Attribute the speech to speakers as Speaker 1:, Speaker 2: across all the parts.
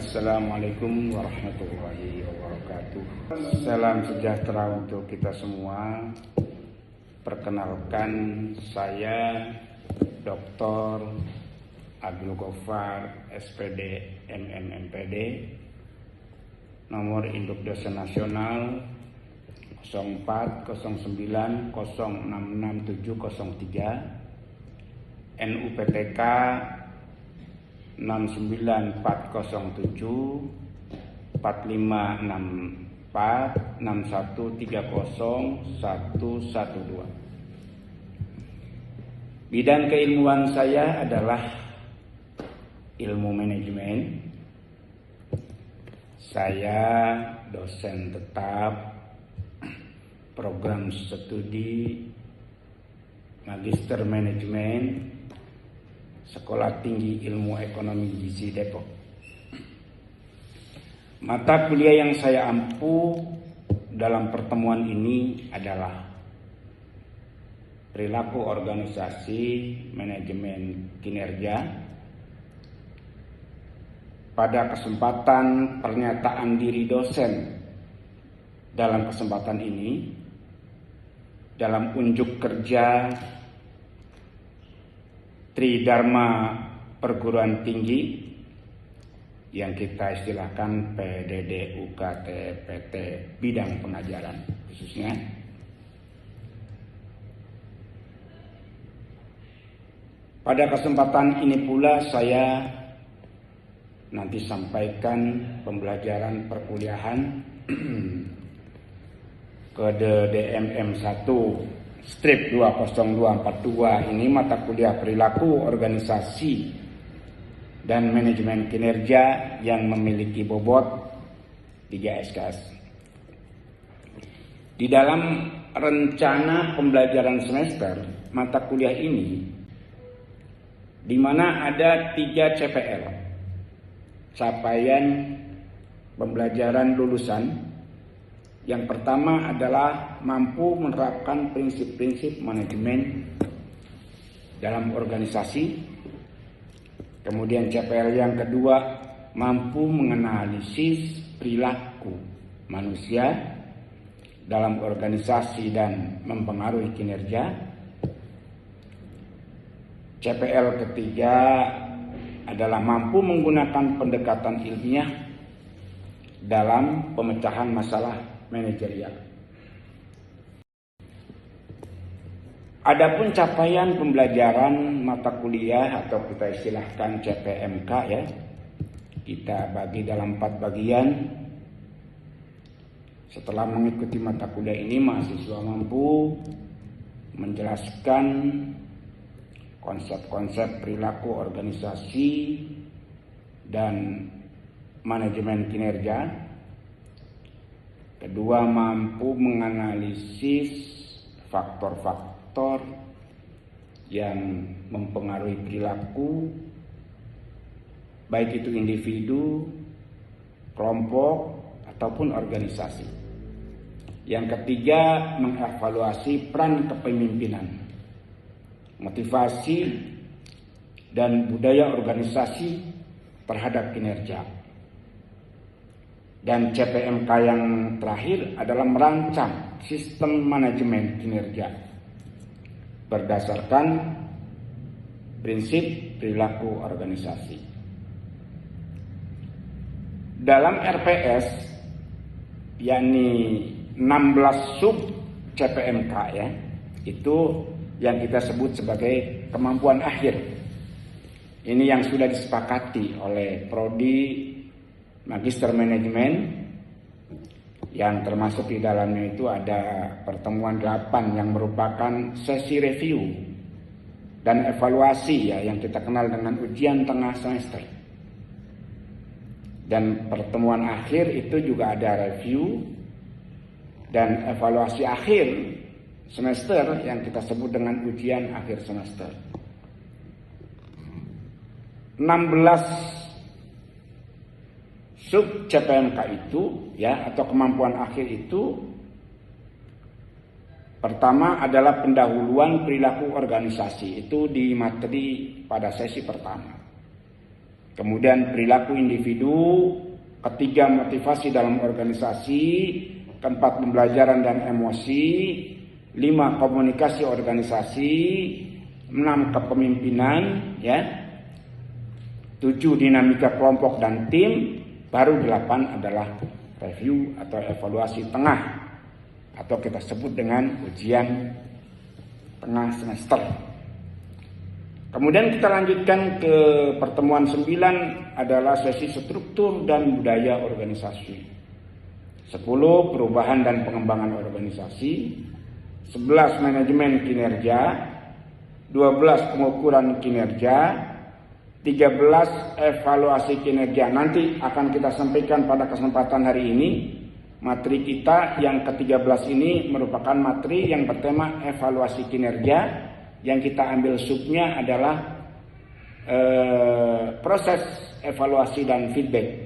Speaker 1: Assalamualaikum warahmatullahi wabarakatuh. Salam sejahtera untuk kita semua. Perkenalkan, saya Dr. Abdul Ghaffar, SPD MMMPD, nomor induk dosen nasional 0409066703, NUPTK 69407 4564 6130 112. Bidang keilmuan saya adalah ilmu manajemen. Saya dosen tetap program studi Magister Manajemen Sekolah Tinggi Ilmu Ekonomi Gizi Depok. Mata kuliah yang saya ampu dalam pertemuan ini adalah perilaku organisasi, manajemen kinerja. Pada kesempatan pernyataan diri dosen dalam kesempatan ini, dalam unjuk kerja Tridharma Perguruan Tinggi yang kita istilahkan PDD UKT PT bidang pengajaran khususnya, pada kesempatan ini pula saya nanti sampaikan pembelajaran perkuliahan kode DMM 1 strip 20242 ini, mata kuliah perilaku organisasi dan manajemen kinerja yang memiliki bobot 3 SKS. Di dalam rencana pembelajaran semester mata kuliah ini, di mana ada 3 CPL, capaian pembelajaran lulusan. Yang pertama adalah mampu menerapkan prinsip-prinsip manajemen dalam organisasi. Kemudian CPL yang kedua, mampu menganalisis perilaku manusia dalam organisasi dan mempengaruhi kinerja. CPL ketiga adalah mampu menggunakan pendekatan ilmiah dalam pemecahan masalah manajerial. Adapun capaian pembelajaran mata kuliah atau kita istilahkan CPMK ya, kita bagi dalam 4 bagian. Setelah mengikuti mata kuliah ini, mahasiswa mampu menjelaskan konsep-konsep perilaku organisasi dan manajemen kinerja. Kedua, mampu menganalisis faktor-faktor yang mempengaruhi perilaku, baik itu individu, kelompok, ataupun organisasi. Yang ketiga, mengevaluasi peran kepemimpinan, motivasi, dan budaya organisasi terhadap kinerja. Dan CPMK yang terakhir adalah merancang sistem manajemen kinerja berdasarkan prinsip perilaku organisasi. Dalam RPS, yakni 16 sub CPMK ya, itu yang kita sebut sebagai kemampuan akhir. Ini yang sudah disepakati oleh Prodi Magister Manajemen, yang termasuk di dalamnya itu ada pertemuan 8 yang merupakan sesi review dan evaluasi ya, yang kita kenal dengan ujian tengah semester. Dan pertemuan akhir itu juga ada review dan evaluasi akhir semester yang kita sebut dengan ujian akhir semester. 16 sub CPMK itu ya, atau kemampuan akhir itu, pertama adalah pendahuluan perilaku organisasi, itu di materi pada sesi pertama. kemudian perilaku individu, ketiga motivasi dalam organisasi, keempat pembelajaran dan emosi, 5 komunikasi organisasi, 6 kepemimpinan, ya, 7 dinamika kelompok dan tim, baru 8 adalah review atau evaluasi tengah, atau kita sebut dengan ujian tengah semester. Kemudian kita lanjutkan ke pertemuan 9 adalah sesi struktur dan budaya organisasi. 10 perubahan dan pengembangan organisasi, 11 manajemen kinerja, 12 pengukuran kinerja, 13 evaluasi kinerja. Nanti akan kita sampaikan pada kesempatan hari ini. Materi kita yang ke-13 ini merupakan materi yang bertema evaluasi kinerja. Yang kita ambil subnya adalah proses evaluasi dan feedback.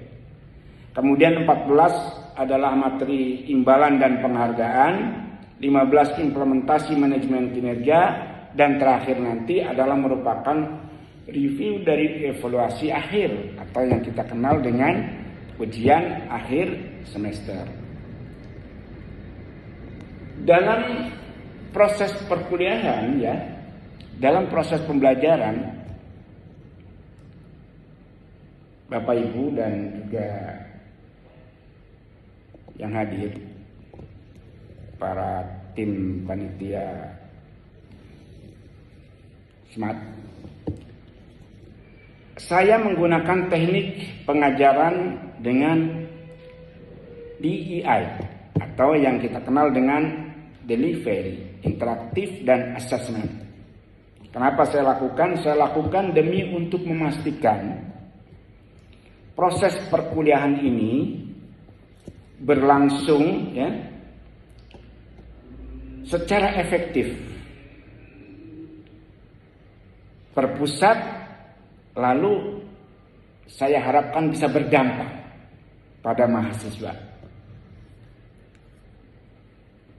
Speaker 1: Kemudian 14 adalah materi imbalan dan penghargaan, 15 implementasi manajemen kinerja, dan terakhir nanti adalah merupakan review dari evaluasi akhir atau yang kita kenal dengan ujian akhir semester. Dalam proses perkuliahan, ya, dalam proses pembelajaran, Bapak Ibu dan juga yang hadir, para tim panitia SMAT, saya menggunakan teknik pengajaran dengan DEI atau yang kita kenal dengan delivery, interaktif dan assessment. Kenapa saya lakukan? Saya lakukan demi untuk memastikan proses perkuliahan ini berlangsung, ya, secara efektif, berpusat, lalu saya harapkan bisa berdampak pada mahasiswa.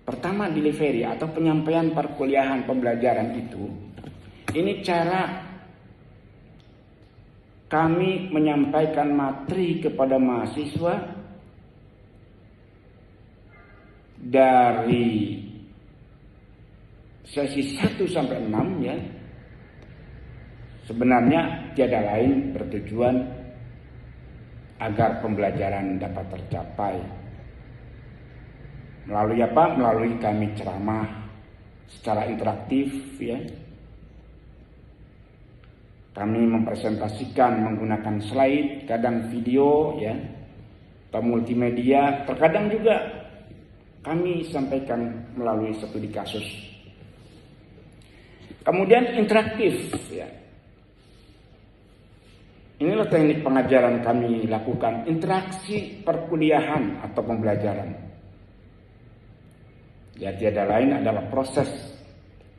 Speaker 1: Pertama, delivery atau penyampaian perkuliahan pembelajaran itu, ini cara kami menyampaikan materi kepada mahasiswa dari sesi 1 sampai 6, ya. Sebenarnya tiada lain bertujuan agar pembelajaran dapat tercapai. Melalui apa? Melalui kami ceramah secara interaktif, ya. Kami mempresentasikan menggunakan slide, kadang video, ya, atau multimedia. Terkadang juga kami sampaikan melalui studi kasus. Kemudian interaktif, ya. Inilah teknik pengajaran kami lakukan, interaksi perkuliahan atau pembelajaran. Ya, tiada lain adalah proses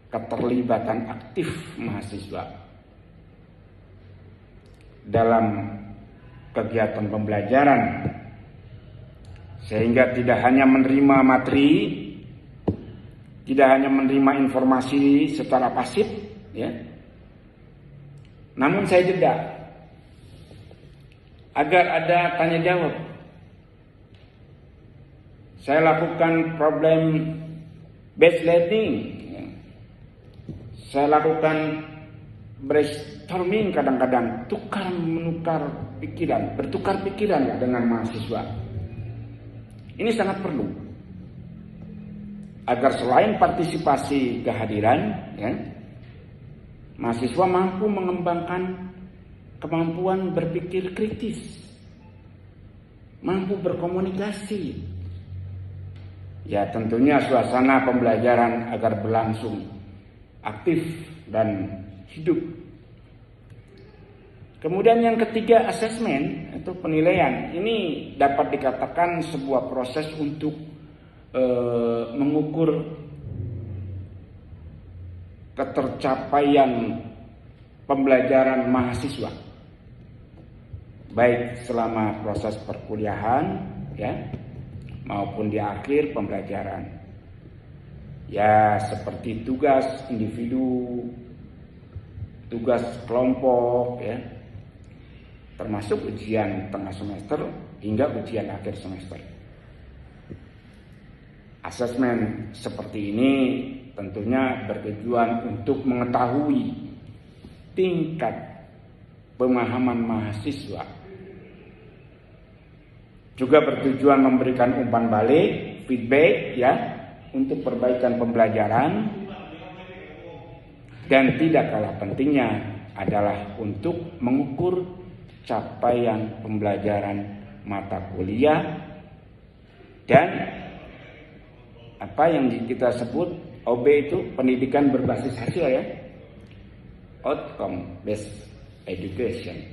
Speaker 1: keterlibatan aktif mahasiswa dalam kegiatan pembelajaran, sehingga tidak hanya menerima materi, tidak hanya menerima informasi secara pasif, ya, namun saya jeda agar ada tanya jawab. Saya lakukan problem based learning, ya. Saya lakukan brainstorming, kadang-kadang menukar pikiran, bertukar pikiran dengan mahasiswa. Ini sangat perlu agar selain partisipasi kehadiran, ya, mahasiswa mampu mengembangkan kemampuan berpikir kritis, mampu berkomunikasi. Ya, tentunya suasana pembelajaran agar berlangsung aktif dan hidup. Kemudian yang ketiga, asesmen atau penilaian. Ini dapat dikatakan sebuah proses untuk mengukur ketercapaian pembelajaran mahasiswa, baik selama proses perkuliahan, ya, maupun di akhir pembelajaran. Ya, seperti tugas individu, tugas kelompok, ya. termasuk ujian tengah semester hingga ujian akhir semester. Asesmen seperti ini tentunya bertujuan untuk mengetahui tingkat pemahaman mahasiswa. Juga bertujuan memberikan umpan balik, feedback ya, untuk perbaikan pembelajaran. Dan tidak kalah pentingnya adalah untuk mengukur capaian pembelajaran mata kuliah dan apa yang kita sebut OB itu pendidikan berbasis hasil ya, outcome based education.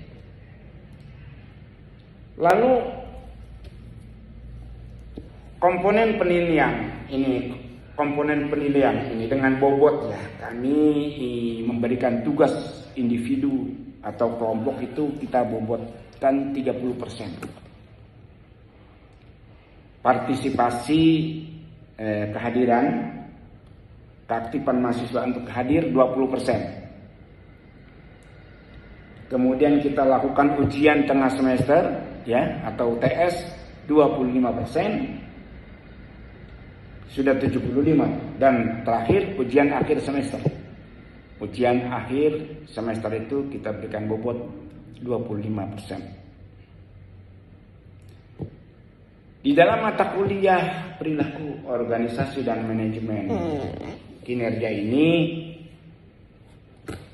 Speaker 1: Lalu komponen penilaian ini dengan bobot ya, kami memberikan tugas individu atau kelompok itu kita bobotkan 30%. Partisipasi kehadiran, keaktifan mahasiswa untuk hadir 20%. Kemudian kita lakukan ujian tengah semester ya atau TS 25%. Sudah 75 dan terakhir ujian akhir semester. Ujian akhir semester itu kita berikan bobot 25%. Di dalam mata kuliah perilaku organisasi dan manajemen kinerja ini,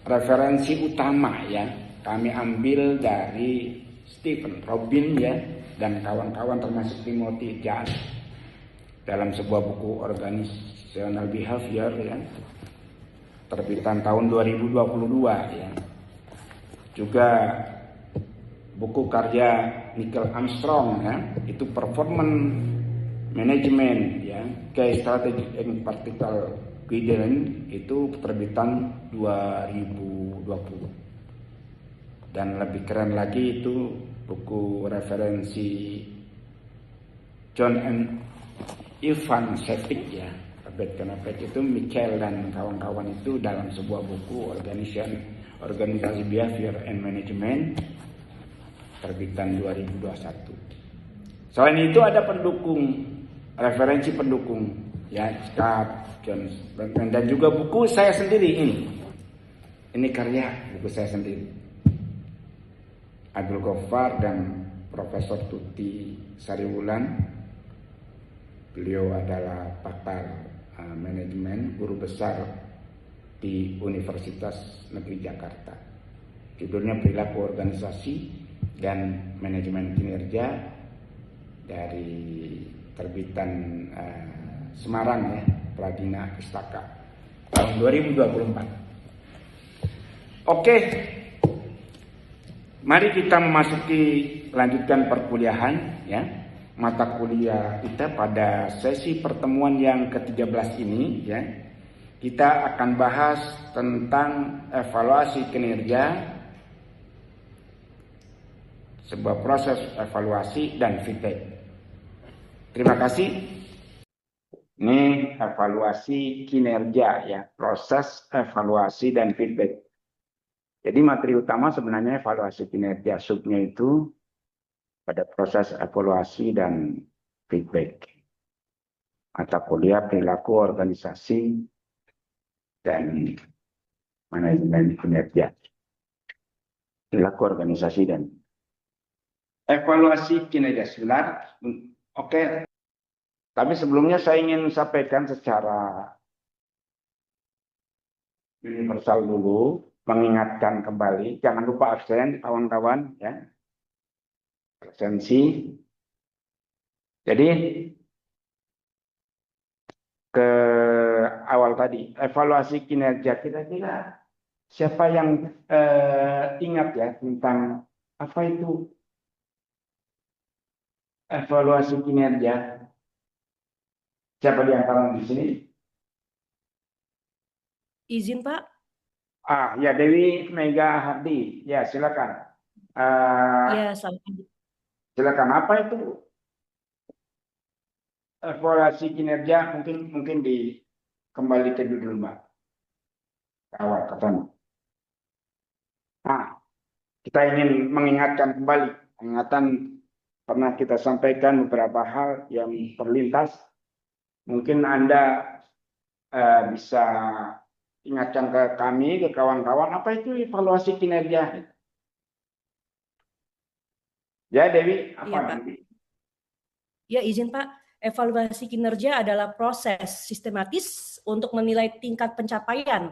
Speaker 1: referensi utama ya kami ambil dari Stephen Robin ya dan kawan-kawan termasuk Timothy Jan dalam sebuah buku Organizational Behavior ya, terbitan tahun 2022 ya. Juga buku karya Michael Armstrong ya, itu Performance Management ya, Key Strategy and Practical Guidance, itu terbitan 2020. Dan lebih keren lagi itu buku referensi John and Ivan Sefik ya, kenapa itu Michael dan kawan-kawan itu dalam sebuah buku Organisasi Behavior and Management terbitan 2021. Selain itu ada pendukung, referensi pendukung ya, Scott Jones dan juga buku saya sendiri ini. Ini karya buku saya sendiri. Abdul Ghaffar dan Profesor Tuti Sariwulan. Beliau adalah pakar manajemen, guru besar di Universitas Negeri Jakarta. Judulnya Perilaku Organisasi dan Manajemen Kinerja dari terbitan Semarang ya, Pradina Pustaka tahun 2024. Oke, mari kita lanjutkan perkuliahan ya. Mata kuliah kita pada sesi pertemuan yang ke-13 ini ya. Kita akan bahas tentang evaluasi kinerja, sebuah proses evaluasi dan feedback. Terima kasih. Ini evaluasi kinerja ya, proses evaluasi dan feedback. Jadi materi utama sebenarnya evaluasi kinerja, subnya itu pada proses evaluasi dan feedback. Mata kuliah perilaku organisasi dan manajemen kinerja. Perilaku organisasi dan evaluasi kinerja sebentar. Oke. Tapi sebelumnya saya ingin sampaikan secara universal dulu, mengingatkan kembali, jangan lupa absen kawan-kawan ya. Presensi. Jadi ke awal tadi, evaluasi kinerja, kira-kira siapa yang ingat ya tentang apa itu evaluasi kinerja? Siapa di antara di sini?
Speaker 2: Izin Pak.
Speaker 1: Ya Dewi Mega Hardi, ya silakan.
Speaker 2: Ya, sampai.
Speaker 1: Silakan, apa itu evaluasi kinerja? Mungkin kembali ke judul Mbak. Awal katamu. kita ingin mengingatkan kembali. Ingatan pernah kita sampaikan beberapa hal yang terlintas. Mungkin Anda bisa ingatkan ke kami, ke kawan-kawan, apa itu evaluasi kinerja? Ya, Dewi,
Speaker 2: Iya,
Speaker 1: apa
Speaker 2: Pak.
Speaker 1: nanti?
Speaker 2: Ya, izin Pak. Evaluasi kinerja adalah proses sistematis untuk menilai tingkat pencapaian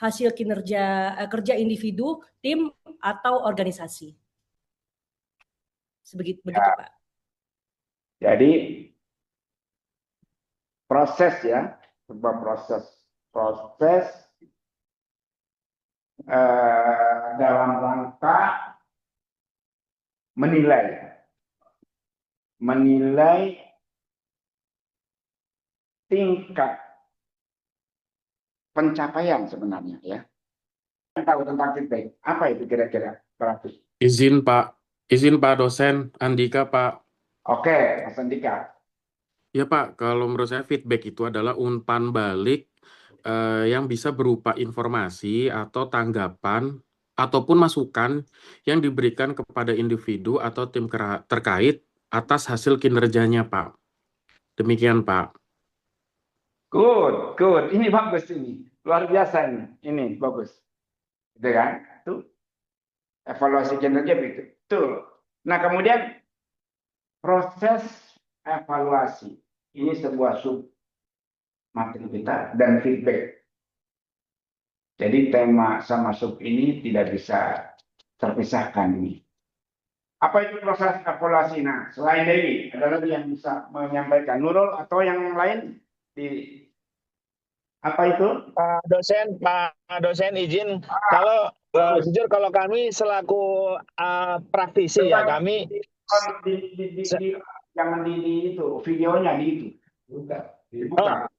Speaker 2: hasil kinerja kerja individu, tim, atau organisasi. Begitu,
Speaker 1: Ya,
Speaker 2: Pak.
Speaker 1: jadi proses ya, sebuah proses dalam rangka menilai tingkat pencapaian sebenarnya ya. Tahu tentang feedback, apa itu kira-kira berarti?
Speaker 3: Izin Pak dosen Andika Pak.
Speaker 1: Oke, Mas Andika.
Speaker 3: Ya Pak, kalau menurut saya feedback itu adalah umpan balik yang bisa berupa informasi atau tanggapan ataupun masukan yang diberikan kepada individu atau tim terkait atas hasil kinerjanya Pak. Demikian Pak.
Speaker 1: Good. Ini bagus ini. Luar biasa ini. Ini bagus. Gitu kan? Tuh, evaluasi kinerja begitu. Tuh. Nah, kemudian proses evaluasi. Ini sebuah sub materi kita dan feedback. Jadi tema sama sub ini tidak bisa terpisahkan ini. Apa itu proses evaluasi? Nah, selain Dewi, ada lagi yang bisa menyampaikan. Nurul atau yang lain di apa itu?
Speaker 4: Pak dosen izin kalau jujur kalau kami selaku praktisi ya kami
Speaker 1: Jangan di itu videonya di itu. Dibuka.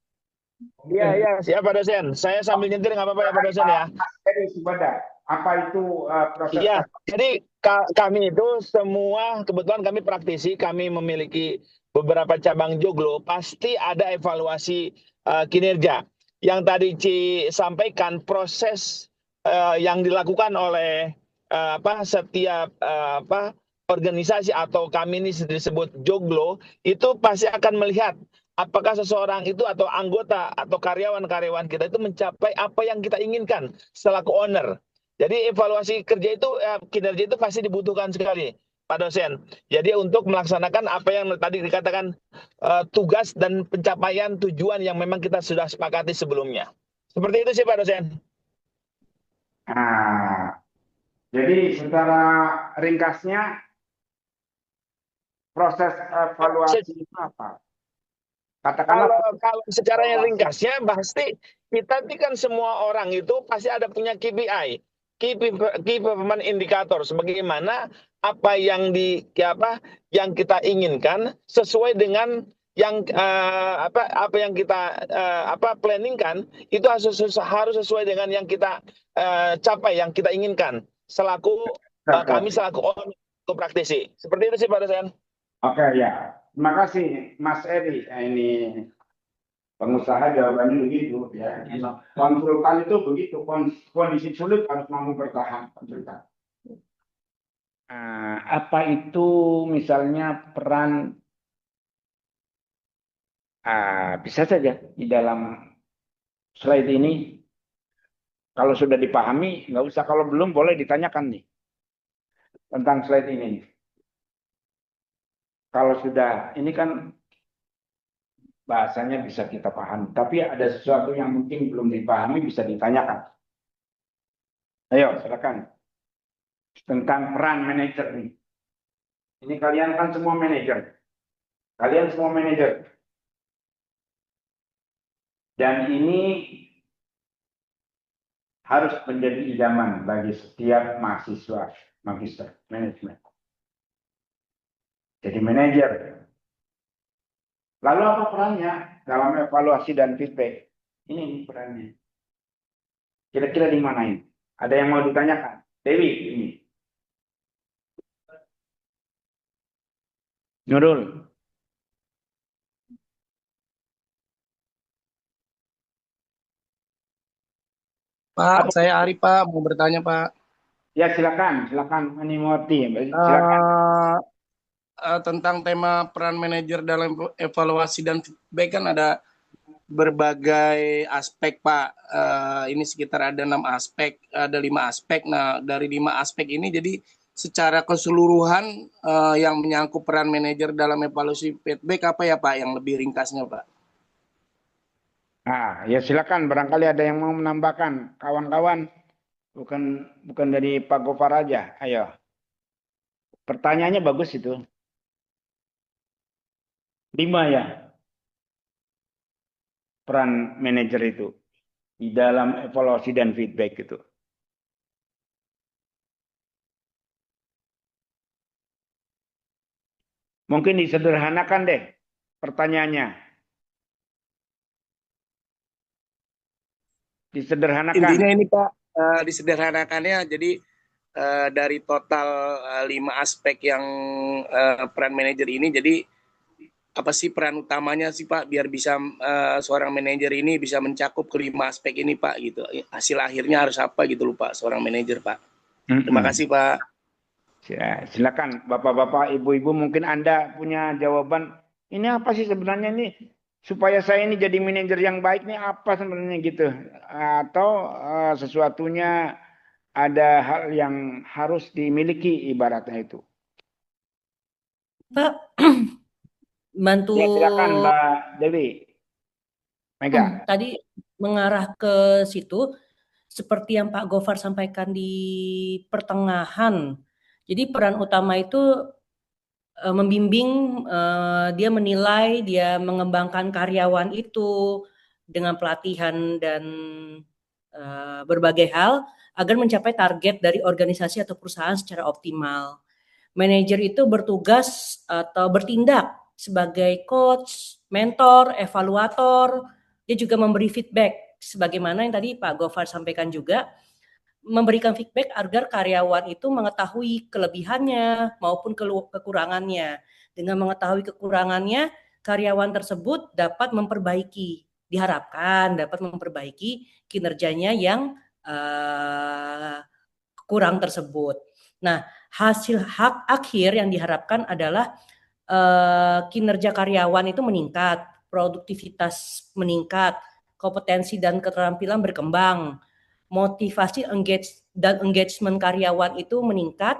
Speaker 4: iya siap Pak dosen. Saya sambil nyetir nggak apa-apa ya Pak dosen ya.
Speaker 1: Jadi Subada, apa itu proses?
Speaker 4: Iya, jadi kami itu semua kebetulan kami praktisi, kami memiliki beberapa cabang joglo, pasti ada evaluasi kinerja. Yang tadi Ci sampaikan proses yang dilakukan oleh setiap organisasi atau kami ini disebut joglo itu pasti akan melihat apakah seseorang itu atau anggota atau karyawan-karyawan kita itu mencapai apa yang kita inginkan selaku owner. Jadi evaluasi kerja itu kinerja itu pasti dibutuhkan sekali Pak dosen. Jadi untuk melaksanakan apa yang tadi dikatakan tugas dan pencapaian tujuan yang memang kita sudah sepakati sebelumnya. Seperti itu sih Pak dosen.
Speaker 1: Nah, jadi secara ringkasnya proses evaluasi itu apa? Katakanlah
Speaker 4: Kalau secara yang ringkasnya pasti kita ini kan semua orang itu pasti ada punya KPI, key performance indicator, sebagaimana apa yang yang kita inginkan sesuai dengan yang apa yang kita planningkan itu harus sesuai dengan yang kita capai, yang kita inginkan selaku kami selaku orang praktisi. Seperti itu sih Pak dosen.
Speaker 1: Oke ya. Terima kasih Mas Eri. Ini pengusaha jawabannya begitu ya. Konsultan itu begitu, kondisi sulit harus mampu bertahan. Konsultan. Apa itu misalnya peran bisa saja di dalam slide ini. Kalau sudah dipahami, nggak usah. Kalau belum boleh ditanyakan nih tentang slide ini. Kalau sudah, ini kan bahasanya bisa kita pahami. Tapi ada sesuatu yang mungkin belum dipahami bisa ditanyakan. Ayo, silakan. Tentang peran manajer nih. Ini kalian kan semua manajer. Kalian semua manajer. Dan ini harus menjadi idaman bagi setiap mahasiswa magister manajemen. Jadi manajer. Lalu apa perannya dalam evaluasi dan feedback? Ini perannya. Kira-kira di mana ini? Ada yang mau ditanyakan? Dewi, ini. Nurul.
Speaker 5: Pak, saya Ari Pak, mau bertanya Pak.
Speaker 1: Ya silakan Manimoti, silakan.
Speaker 5: Tentang tema peran manajer dalam evaluasi dan feedback kan ada berbagai aspek Pak. Ini sekitar ada 6 aspek, ada 5 aspek. Nah dari 5 aspek ini jadi secara keseluruhan yang menyangkut peran manajer dalam evaluasi feedback apa ya Pak yang lebih ringkasnya Pak?
Speaker 1: Nah, ya silakan barangkali ada yang mau menambahkan kawan-kawan, bukan dari Pak Gofar aja. Ayo. Pertanyaannya bagus itu. 5 ya peran manajer itu di dalam evaluasi dan feedback itu. Mungkin disederhanakan deh pertanyaannya. Disederhanakan.
Speaker 5: Intinya ini Pak, disederhanakannya jadi dari total 5 aspek yang peran manajer ini, jadi apa sih peran utamanya sih Pak biar bisa seorang manajer ini bisa mencakup kelima aspek ini Pak gitu. Hasil akhirnya harus apa gitu loh Pak seorang manajer Pak. Terima kasih Pak.
Speaker 1: Ya, silakan Bapak-bapak, Ibu-ibu, mungkin Anda punya jawaban. Ini apa sih sebenarnya ini supaya saya ini jadi manajer yang baik nih apa sebenarnya gitu? Atau sesuatunya ada hal yang harus dimiliki ibaratnya itu.
Speaker 2: Pak, bantu
Speaker 1: Ya silakan Mbak Dewi. Mega.
Speaker 2: tadi mengarah ke situ seperti yang Pak Gofar sampaikan di pertengahan. Jadi peran utama itu membimbing, dia menilai, dia mengembangkan karyawan itu dengan pelatihan dan berbagai hal agar mencapai target dari organisasi atau perusahaan secara optimal. Manajer itu bertugas atau bertindak sebagai coach, mentor, evaluator. Dia juga memberi feedback sebagaimana yang tadi Pak Gofar sampaikan juga, memberikan feedback agar karyawan itu mengetahui kelebihannya maupun kekurangannya. Dengan mengetahui kekurangannya, karyawan tersebut dapat memperbaiki, diharapkan dapat memperbaiki kinerjanya yang kurang tersebut. Nah, hasil hak akhir yang diharapkan adalah kinerja karyawan itu meningkat, produktivitas meningkat, kompetensi dan keterampilan berkembang, motivasi dan engagement karyawan itu meningkat,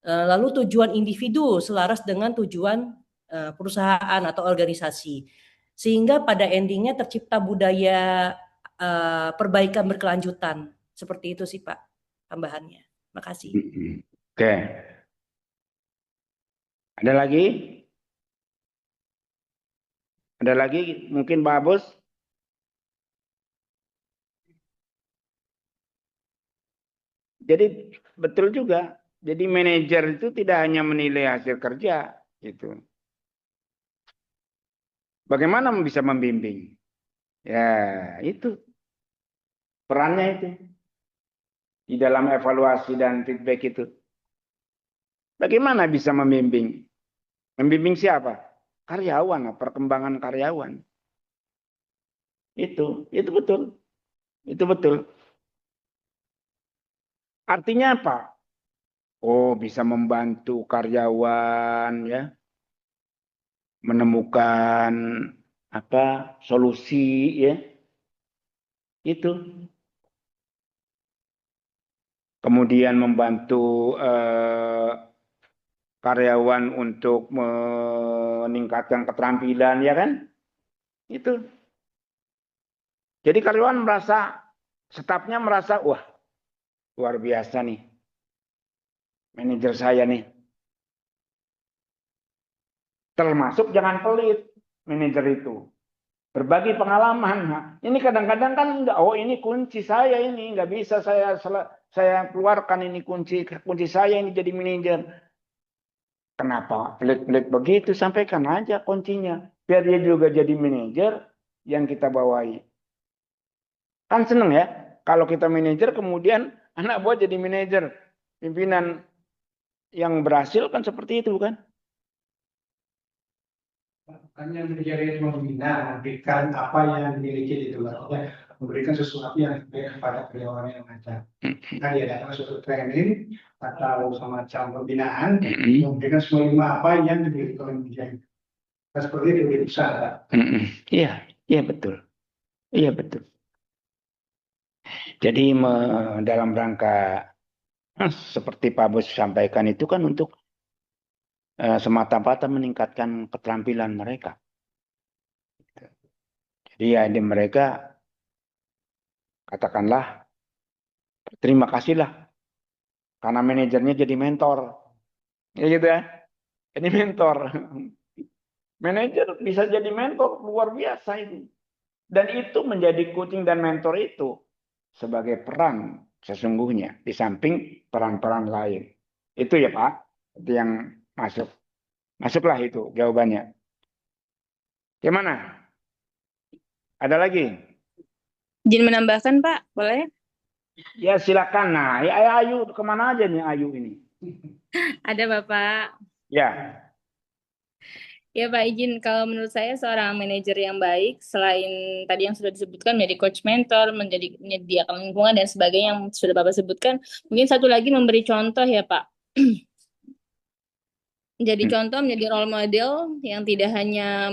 Speaker 2: lalu tujuan individu selaras dengan tujuan perusahaan atau organisasi. Sehingga pada endingnya tercipta budaya perbaikan berkelanjutan. Seperti itu sih Pak tambahannya. Makasih.
Speaker 1: Oke. Ada lagi? Ada lagi mungkin Pak Bos? Jadi betul juga. Jadi manajer itu tidak hanya menilai hasil kerja, gitu. Bagaimana bisa membimbing? Ya, itu perannya itu di dalam evaluasi dan feedback itu. Bagaimana bisa membimbing? Membimbing siapa? Karyawan, perkembangan karyawan. Itu betul. Itu betul. Artinya apa? Oh, bisa membantu karyawan ya menemukan apa solusi ya. Itu. Kemudian membantu karyawan untuk meningkatkan keterampilan ya kan? Itu. Jadi karyawan merasa, stafnya merasa, wah luar biasa nih. Manajer saya nih. Termasuk jangan pelit manajer itu. Berbagi pengalaman. Nah, ini kadang-kadang kan enggak, oh ini kunci saya ini, nggak bisa saya keluarkan ini kunci saya ini jadi manajer. Kenapa pelit-pelit begitu? Sampaikan aja kuncinya. Biar dia juga jadi manajer yang kita bawai. Kan seneng ya. Kalau kita manajer kemudian anak buah jadi manajer. Pimpinan yang berhasil kan seperti itu kan.
Speaker 6: Hanya menjadi membina, memberikan apa yang dimiliki itu, artinya memberikan sesuatu yang baik kepada karyawan yang ada. Nah, diadakan suatu training atau semacam pembinaan,
Speaker 1: Mm-mm.
Speaker 6: memberikan semua apa yang diberi kementerian. Seperti itu di usaha.
Speaker 1: Mm-mm. Iya, iya betul. Iya betul. Jadi dalam rangka seperti Pak Bos sampaikan itu kan untuk semata-mata meningkatkan keterampilan mereka. Jadi ya mereka katakanlah terima kasihlah karena manajernya jadi mentor. Ya gitu ya. Jadi mentor. Manajer bisa jadi mentor luar biasa ini. Dan itu menjadi coaching dan mentor itu sebagai peran sesungguhnya di samping peran-peran lain. Itu ya Pak, itu yang masuk. Masuklah itu jawabannya. Gimana? Ada lagi?
Speaker 7: Izin menambahkan, Pak, boleh?
Speaker 1: Ya silakan. Nah, ya Ayu kemana aja nih Ayu ini?
Speaker 7: Ada, Bapak.
Speaker 1: Ya,
Speaker 7: Ya, Pak, izin kalau menurut saya seorang manajer yang baik, selain tadi yang sudah disebutkan menjadi coach mentor, menyediakan lingkungan dan sebagainya yang sudah Bapak sebutkan, mungkin satu lagi memberi contoh ya, Pak. Menjadi contoh, menjadi role model yang tidak hanya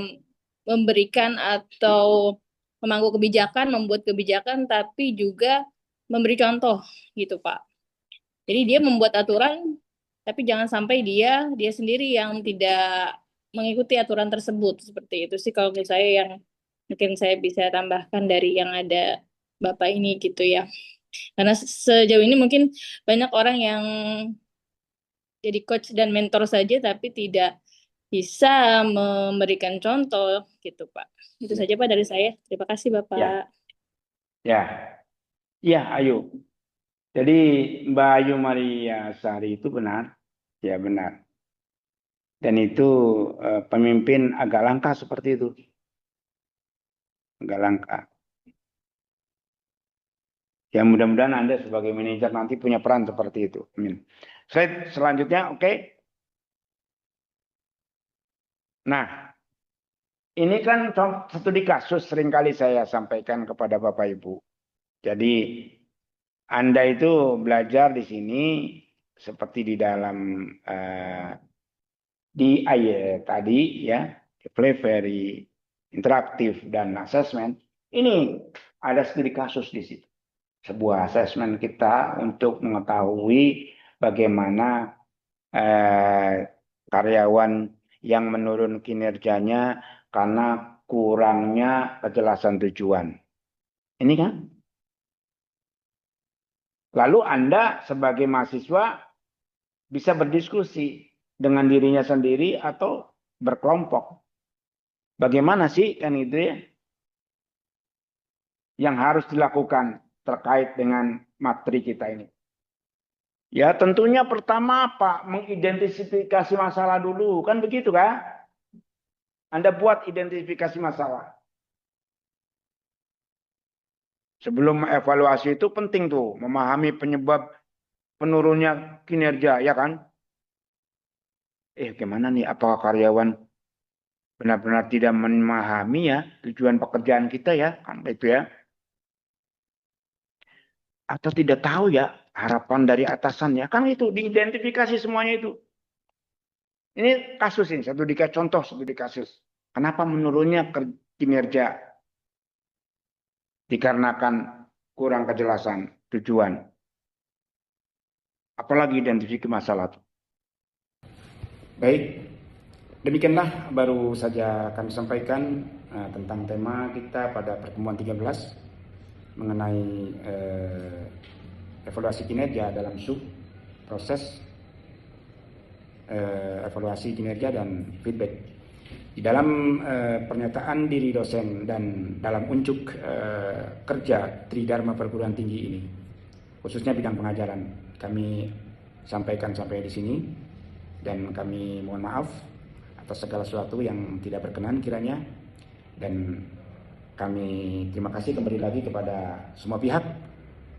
Speaker 7: memberikan atau memangku kebijakan, membuat kebijakan, tapi juga memberi contoh gitu, Pak. Jadi dia membuat aturan, tapi jangan sampai dia sendiri yang tidak mengikuti aturan tersebut. Seperti itu sih kalau menurut saya yang mungkin saya bisa tambahkan dari yang ada Bapak ini gitu ya. Karena sejauh ini mungkin banyak orang yang jadi coach dan mentor saja tapi tidak bisa memberikan contoh gitu Pak. Itu saja Pak dari saya. Terima kasih Bapak.
Speaker 1: ya, ya Ayu. Jadi Mbak Ayu Maria Sari itu benar, ya benar. Dan itu pemimpin agak langka seperti itu. Agak langka. Ya mudah-mudahan Anda sebagai manajer nanti punya peran seperti itu. Amin. Slide selanjutnya, oke. Nah, ini kan studi kasus seringkali saya sampaikan kepada Bapak Ibu. Jadi Anda itu belajar di sini seperti di dalam di tadi ya, play very interaktif dan assessment. Ini ada studi kasus di situ. Sebuah assessment kita untuk mengetahui bagaimana karyawan yang menurun kinerjanya karena kurangnya kejelasan tujuan. Ini kan? Lalu Anda sebagai mahasiswa bisa berdiskusi dengan dirinya sendiri atau berkelompok. Bagaimana sih kan itu ya? Yang harus dilakukan terkait dengan materi kita ini. Ya tentunya pertama Pak, mengidentifikasi masalah dulu. Kan begitu kan? Anda buat identifikasi masalah. Sebelum evaluasi itu penting tuh, memahami penyebab penurunnya kinerja, ya kan? Gimana nih, apakah karyawan benar-benar tidak memahami ya tujuan pekerjaan kita ya, kan itu ya? Atau tidak tahu ya harapan dari atasannya, kan itu diidentifikasi semuanya itu. Ini kasus ini, contoh studi kasus. Kenapa menurunnya kinerja? Dikarenakan kurang kejelasan tujuan. Apalagi identifikasi masalah. Baik, demikianlah baru saja kami sampaikan tentang tema kita pada pertemuan 13 mengenai evaluasi kinerja dalam sub proses evaluasi kinerja dan feedback. Di dalam pernyataan diri dosen dan dalam unjuk kerja Tridharma Perguruan Tinggi ini, khususnya bidang pengajaran, kami sampaikan sampai di sini dan kami mohon maaf atas segala sesuatu yang tidak berkenan kiranya, dan kami terima kasih kembali lagi kepada semua pihak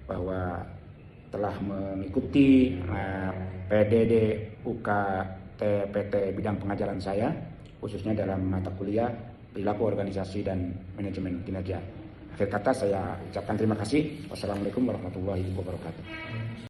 Speaker 1: bahwa telah mengikuti PDD UKT-PT bidang pengajaran saya, khususnya dalam mata kuliah perilaku organisasi dan manajemen kinerja. Akhir kata saya ucapkan terima kasih. Wassalamualaikum warahmatullahi wabarakatuh.